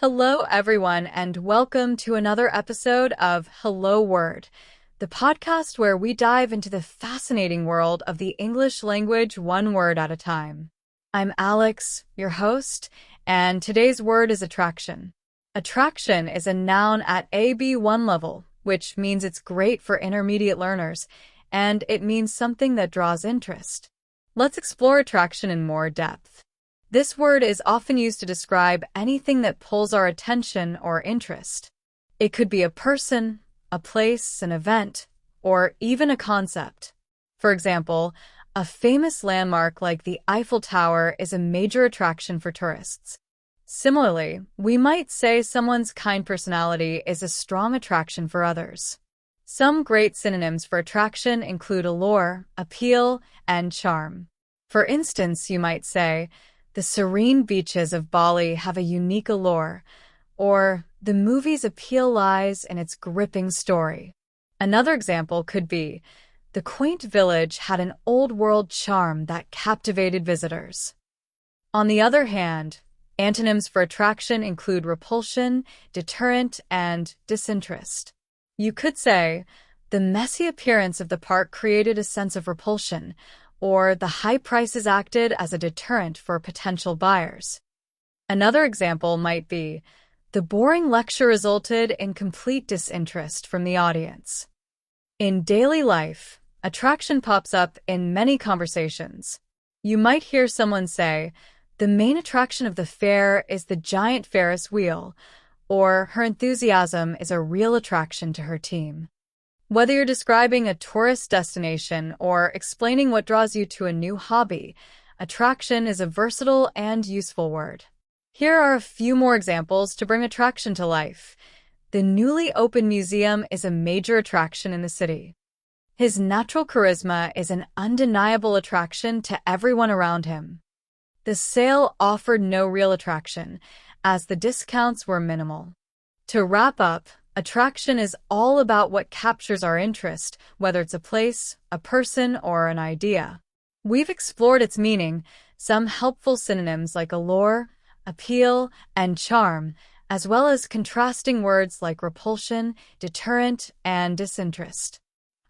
Hello, everyone, and welcome to another episode of Hello Word, the podcast where we dive into the fascinating world of the English language one word at a time. I'm Alex, your host, and today's word is attraction. Attraction is a noun at B1 level, which means it's great for intermediate learners, and it means something that draws interest. Let's explore attraction in more depth. This word is often used to describe anything that pulls our attention or interest. It could be a person, a place, an event, or even a concept. For example, a famous landmark like the Eiffel Tower is a major attraction for tourists. Similarly, we might say someone's kind personality is a strong attraction for others. Some great synonyms for attraction include allure, appeal, and charm. For instance, you might say, "The serene beaches of Bali have a unique allure," or "The movie's appeal lies in its gripping story." Another example could be, "The quaint village had an old-world charm that captivated visitors." On the other hand, antonyms for attraction include repulsion, deterrent, and disinterest. You could say, "The messy appearance of the park created a sense of repulsion," or "The high prices acted as a deterrent for potential buyers." Another example might be, "The boring lecture resulted in complete disinterest from the audience." In daily life, attraction pops up in many conversations. You might hear someone say, "The main attraction of the fair is the giant Ferris wheel," or "Her enthusiasm is a real attraction to her team." Whether you're describing a tourist destination or explaining what draws you to a new hobby, attraction is a versatile and useful word. Here are a few more examples to bring attraction to life. The newly opened museum is a major attraction in the city. His natural charisma is an undeniable attraction to everyone around him. The sale offered no real attraction, as the discounts were minimal. To wrap up, attraction is all about what captures our interest, whether it's a place, a person, or an idea. We've explored its meaning, some helpful synonyms like allure, appeal, and charm, as well as contrasting words like repulsion, deterrent, and disinterest.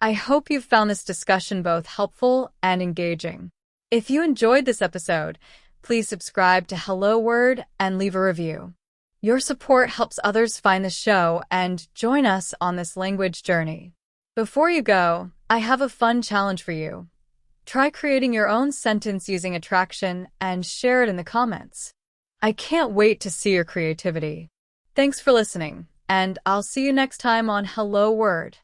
I hope you've found this discussion both helpful and engaging. If you enjoyed this episode, please subscribe to Hello Word and leave a review. Your support helps others find the show and join us on this language journey. Before you go, I have a fun challenge for you. Try creating your own sentence using attraction and share it in the comments. I can't wait to see your creativity. Thanks for listening, and I'll see you next time on Hello Word.